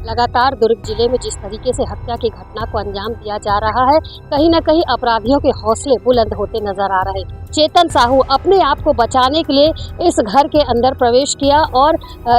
लगातार दुर्ग जिले में जिस तरीके से हत्या की घटना को अंजाम दिया जा रहा है, कहीं न कहीं अपराधियों के हौसले बुलंद होते नजर आ रहे। चेतन साहू अपने आप को बचाने के लिए इस घर के अंदर प्रवेश किया और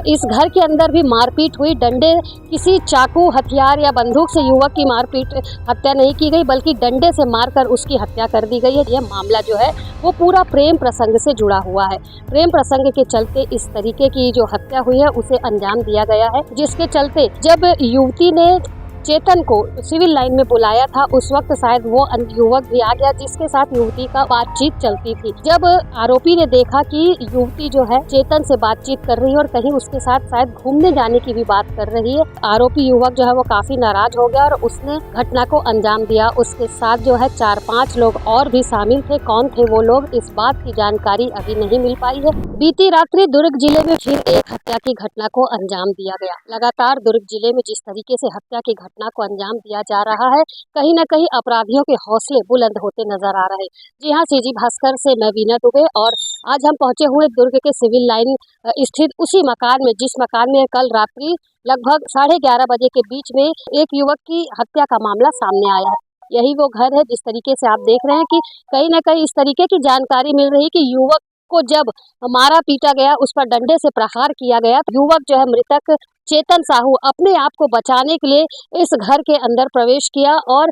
इस घर के अंदर भी मारपीट हुई। डंडे, किसी चाकू, हथियार या बंदूक से युवक की मारपीट हत्या नहीं की गई, बल्कि डंडे से मारकर उसकी हत्या कर दी गई है। यह मामला जो है वो पूरा प्रेम प्रसंग से जुड़ा हुआ है। प्रेम प्रसंग के चलते इस तरीके की जो हत्या हुई है उसे अंजाम दिया गया है, जिसके चलते जब युवती ने चेतन को सिविल लाइन में बुलाया था, उस वक्त शायद वो युवक भी आ गया जिसके साथ युवती का बातचीत चलती थी। जब आरोपी ने देखा कि युवती जो है चेतन से बातचीत कर रही है और कहीं उसके साथ शायद घूमने जाने की भी बात कर रही है, आरोपी युवक जो है वो काफी नाराज हो गया और उसने घटना को अंजाम दिया। उसके साथ जो है 4-5 लोग और भी शामिल थे। कौन थे वो लोग, इस बात की जानकारी अभी नहीं मिल पाई है। बीती रात्रि दुर्ग जिले में फिर एक हत्या की घटना को अंजाम दिया गया। लगातार दुर्ग जिले में जिस तरीके से हत्या की घटना को अंजाम दिया जा रहा है, कहीं न कहीं अपराधियों के हौसले बुलंद होते नजर आ रहे। जी हाँ, सीजी भास्कर से मैं वीना दुबे और आज हम पहुंचे हुए दुर्ग के सिविल लाइन स्थित उसी मकान में, जिस मकान में कल रात्रि लगभग 11:30 बजे के बीच में एक युवक की हत्या का मामला सामने आया है। यही वो घर है जिस तरीके से आप देख रहे हैं कि कहीं न कहीं इस तरीके की जानकारी मिल रही कि युवक को जब मारा पीटा गया, उस पर डंडे से प्रहार किया गया। युवक जो है मृतक चेतन साहू अपने आप को बचाने के लिए इस घर के अंदर प्रवेश किया और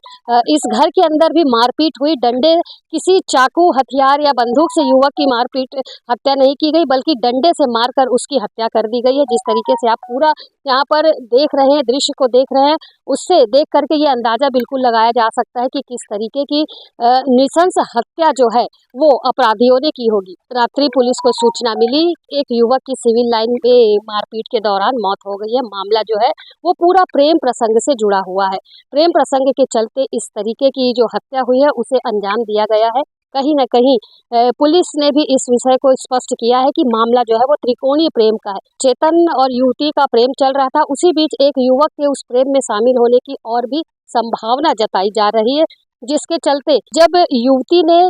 इस घर के अंदर भी मारपीट हुई। डंडे, किसी चाकू, हथियार या बंदूक से युवक की मारपीट हत्या नहीं की गई, बल्कि डंडे से मारकर उसकी हत्या कर दी गई है। जिस तरीके से आप पूरा यहाँ पर देख रहे हैं, दृश्य को देख रहे हैं, उससे देख करके ये अंदाजा बिल्कुल लगाया जा सकता है कि किस तरीके की नृशंस हत्या जो है वो अपराधियों ने की होगी। रात्रि पुलिस को सूचना मिली, एक युवक की सिविल लाइन पे मारपीट के दौरान मौत हो गई है। मामला जो है वो पूरा प्रेम प्रसंग से जुड़ा हुआ है। प्रेम प्रसंग के चलते इस तरीके की जो हत्या हुई है उसे अंजाम दिया गया है। कहीं न कहीं पुलिस ने भी इस विषय को स्पष्ट किया है कि मामला जो है वो त्रिकोणीय प्रेम का है। चेतन और युवती का प्रेम चल रहा था, उसी बीच एक युवक के उस प्रेम में शामिल होने की और भी संभावना जताई जा रही है, जिसके चलते जब युवती ने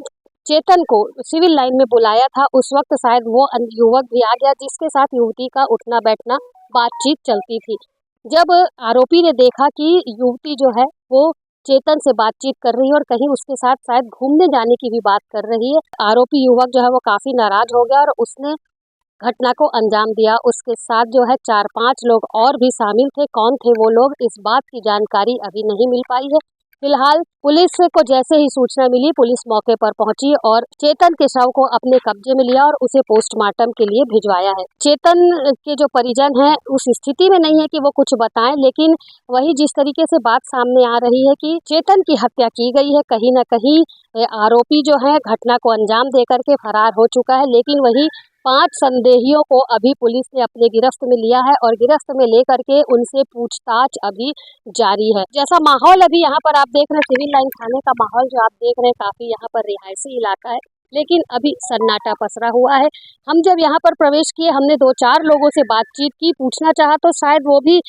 चेतन को सिविल लाइन में बुलाया था, उस वक्त शायद वो युवक भी आ गया जिसके साथ युवती का उठना बैठना बातचीत चलती थी। जब आरोपी ने देखा कि युवती जो है वो चेतन से बातचीत कर रही है और कहीं उसके साथ शायद घूमने जाने की भी बात कर रही है, आरोपी युवक जो है वो काफी नाराज हो गया और उसने घटना को अंजाम दिया। उसके साथ जो है 4-5 लोग और भी शामिल थे। कौन थे वो लोग, इस बात की जानकारी अभी नहीं मिल पाई है। फिलहाल पुलिस को जैसे ही सूचना मिली, पुलिस मौके पर पहुंची और चेतन के शव को अपने कब्जे में लिया और उसे पोस्टमार्टम के लिए भिजवाया है। चेतन के जो परिजन हैं उस स्थिति में नहीं है कि वो कुछ बताएं, लेकिन वही जिस तरीके से बात सामने आ रही है कि चेतन की हत्या की गई है, कहीं न कहीं आरोपी जो है घटना को अंजाम देकर के फरार हो चुका है, लेकिन वही 5 संदेहियों को अभी पुलिस ने अपने गिरफ्त में लिया है और गिरफ्त में लेकर के उनसे पूछताछ अभी जारी है। जैसा माहौल अभी यहाँ पर आप देख रहे हैं, सिविल लाइन थाने का माहौल जो आप देख रहे हैं, काफी यहाँ पर रिहायशी इलाका है, लेकिन अभी सन्नाटा पसरा हुआ है। हम जब यहाँ पर प्रवेश किए, हमने 2-4 लोगों से बातचीत की, पूछना चाहा तो शायद वो भी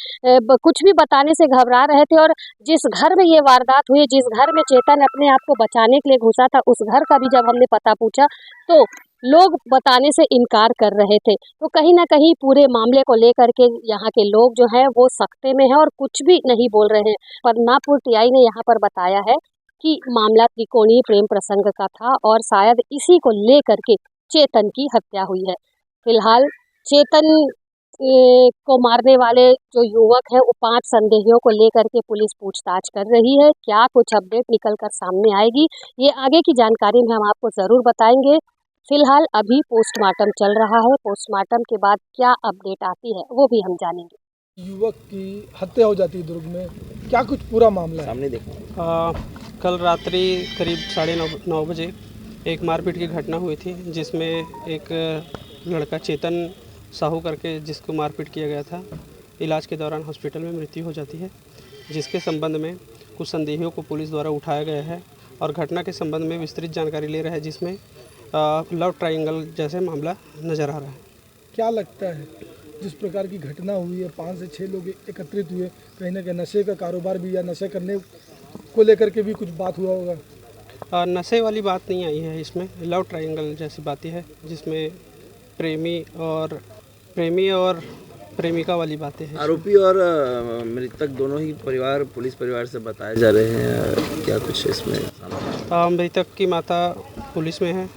कुछ भी बताने से घबरा रहे थे और जिस घर में ये वारदात हुई, जिस घर में चेतन अपने आप को बचाने के लिए घुसा था, उस घर का भी जब हमने पता पूछा तो लोग बताने से इनकार कर रहे थे। तो कहीं न कहीं पूरे मामले को लेकर के यहाँ के लोग जो हैं वो सकते में हैं और कुछ भी नहीं बोल रहे हैं। पदनापुर टीआई ने यहाँ पर बताया है कि मामला त्रिकोणीय प्रेम प्रसंग का था और शायद इसी को लेकर के चेतन की हत्या हुई है। फिलहाल चेतन को मारने वाले जो युवक है, वो 5 संदेहियों को लेकर के पुलिस पूछताछ कर रही है। क्या कुछ अपडेट निकल कर सामने आएगी, ये आगे की जानकारी में हम आपको जरूर बताएंगे। फिलहाल अभी पोस्टमार्टम चल रहा है, पोस्टमार्टम के बाद क्या अपडेट आती है वो भी हम जानेंगे। युवक की हत्या हो जाती है दुर्ग में, क्या कुछ पूरा मामला है? सामने देखो। कल रात्रि करीब 9:30 बजे एक मारपीट की घटना हुई थी, जिसमें एक लड़का चेतन साहू करके जिसको मारपीट किया गया था, इलाज के दौरान हॉस्पिटल में मृत्यु हो जाती है, जिसके संबंध में कुछ संदेहियों को पुलिस द्वारा उठाया गया है और घटना के संबंध में विस्तृत जानकारी ले रहा है, जिसमें लव ट्रायंगल जैसे मामला नज़र आ रहा है। क्या लगता है जिस प्रकार की घटना हुई है, 5 से 6 लोग एकत्रित हुए, कहीं ना कहीं नशे का कारोबार भी या नशे करने को लेकर के भी कुछ बात हुआ होगा? नशे वाली बात नहीं आई है इसमें, लव ट्रायंगल जैसी बातें है, जिसमें प्रेमी और प्रेमिका वाली बातें हैं। आरोपी और मृतक दोनों ही परिवार पुलिस परिवार से बताए जा रहे हैं, क्या कुछ इसमें? मृतक की माता पुलिस में है